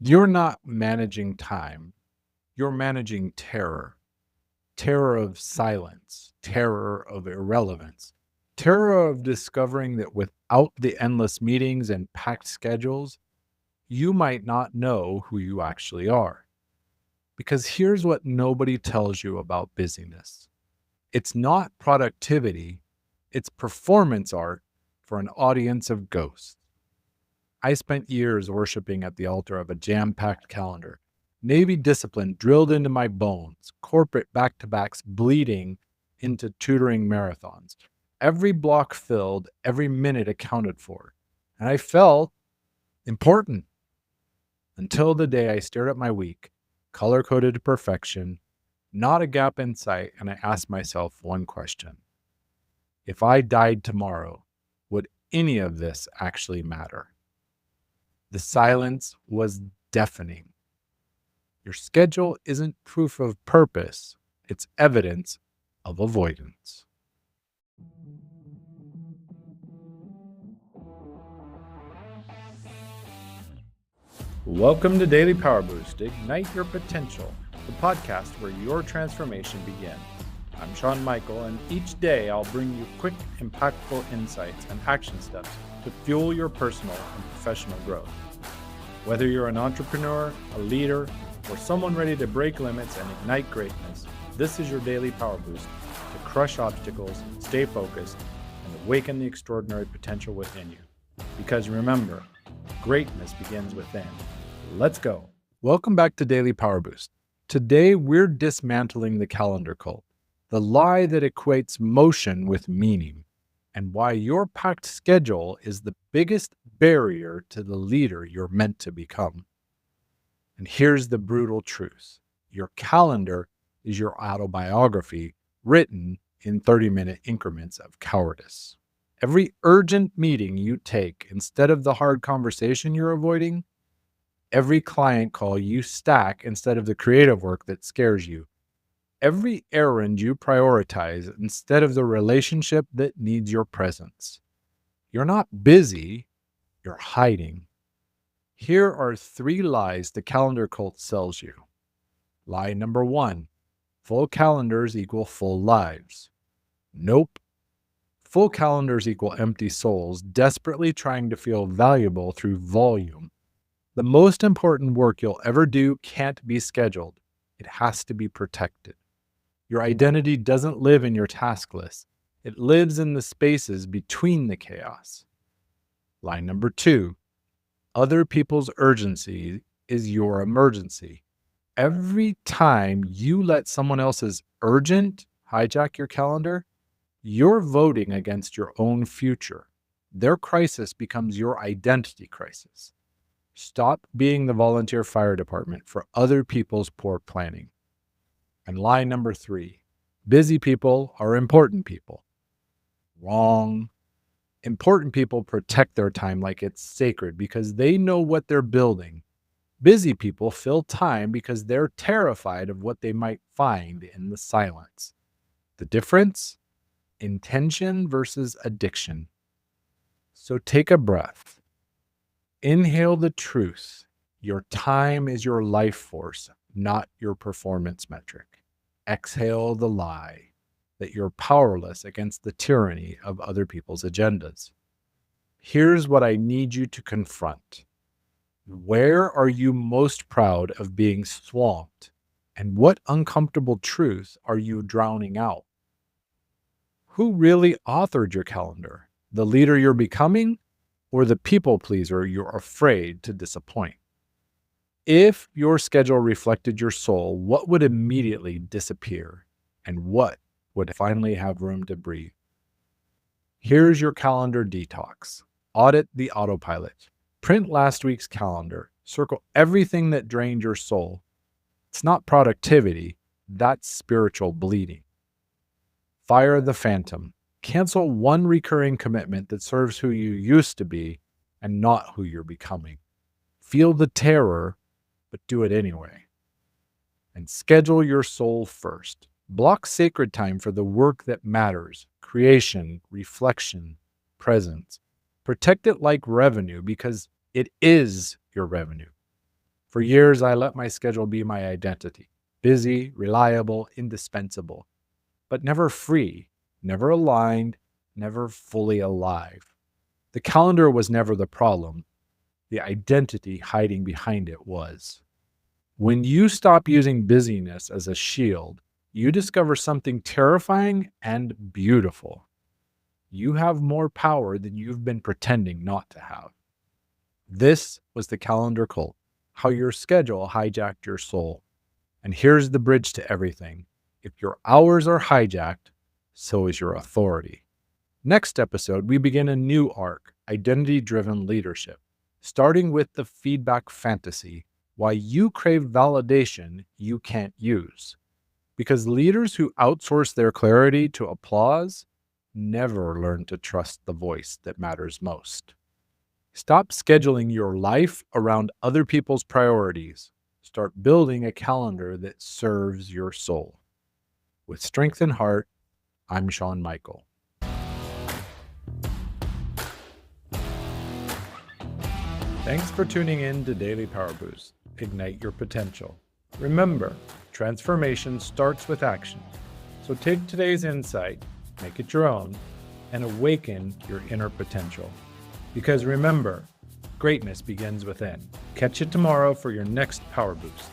You're not managing time, you're managing terror. Terror of silence, terror of irrelevance, terror of discovering that without the endless meetings and packed schedules, you might not know who you actually are. Because here's what nobody tells you about busyness: it's not productivity, it's performance art for an audience of ghosts. I spent years worshiping at the altar of a jam packed calendar. Navy discipline drilled into my bones, corporate back to backs bleeding into tutoring marathons. Every block filled, every minute accounted for. And I felt important until the day I stared at my week, color coded to perfection, not a gap in sight, and I asked myself one question: if I died tomorrow, would any of this actually matter? The silence was deafening. Your schedule isn't proof of purpose, it's evidence of avoidance. Welcome to Daily Power Boost. Ignite your potential, the podcast where your transformation begins. I'm Sean Michael, and each day I'll bring you quick, impactful insights and action steps to fuel your personal and professional growth. Whether you're an entrepreneur, a leader, or someone ready to break limits and ignite greatness, this is your daily power boost to crush obstacles, stay focused, and awaken the extraordinary potential within you. Because remember, greatness begins within. Let's go. Welcome back to Daily Power Boost. Today, we're dismantling the calendar cult, the lie that equates motion with meaning, and why your packed schedule is the biggest barrier to the leader you're meant to become. And here's the brutal truth: your calendar is your autobiography written in 30-minute increments of cowardice. Every urgent meeting you take instead of the hard conversation you're avoiding, every client call you stack instead of the creative work that scares you, every errand you prioritize instead of the relationship that needs your presence. You're not busy, you're hiding. Here are 3 lies the calendar cult sells you. Lie number 1: full calendars equal full lives. Nope. Full calendars equal empty souls desperately trying to feel valuable through volume. The most important work you'll ever do can't be scheduled. It has to be protected. Your identity doesn't live in your task list. It lives in the spaces between the chaos. Line number 2: other people's urgency is your emergency. Every time you let someone else's urgent hijack your calendar, you're voting against your own future. Their crisis becomes your identity crisis. Stop being the volunteer fire department for other people's poor planning. And lie number 3: busy people are important people. Wrong. Important people protect their time like it's sacred because they know what they're building. Busy people fill time because they're terrified of what they might find in the silence. The difference? Intention versus addiction. So take a breath. Inhale the truth. Your time is your life force, not your performance metric. Exhale the lie that you're powerless against the tyranny of other people's agendas. Here's what I need you to confront. Where are you most proud of being swamped? And what uncomfortable truth are you drowning out? Who really authored your calendar? The leader you're becoming, or the people pleaser you're afraid to disappoint? If your schedule reflected your soul, what would immediately disappear? And what would finally have room to breathe? Here's your calendar detox. Audit the autopilot. Print last week's calendar. Circle everything that drained your soul. It's not productivity, that's spiritual bleeding. Fire the phantom. Cancel one recurring commitment that serves who you used to be and not who you're becoming. Feel the terror, but do it anyway. And schedule your soul first. Block sacred time for the work that matters: creation, reflection, presence. Protect it like revenue because it is your revenue. For years, I let my schedule be my identity. Busy, reliable, indispensable, but never free, never aligned, never fully alive. The calendar was never the problem. The identity hiding behind it was. When you stop using busyness as a shield, you discover something terrifying and beautiful. You have more power than you've been pretending not to have. This was the calendar cult, how your schedule hijacked your soul. And here's the bridge to everything. If your hours are hijacked, so is your authority. Next episode, we begin a new arc, identity-driven leadership, starting with the feedback fantasy, why you crave validation you can't use. Because leaders who outsource their clarity to applause never learn to trust the voice that matters most. Stop scheduling your life around other people's priorities. Start building a calendar that serves your soul. With strength and heart, I'm Sean Michael. Thanks for tuning in to Daily Power Boost. Ignite your potential. Remember, transformation starts with action. So take today's insight, make it your own, and awaken your inner potential. Because remember, greatness begins within. Catch you tomorrow for your next Power Boost.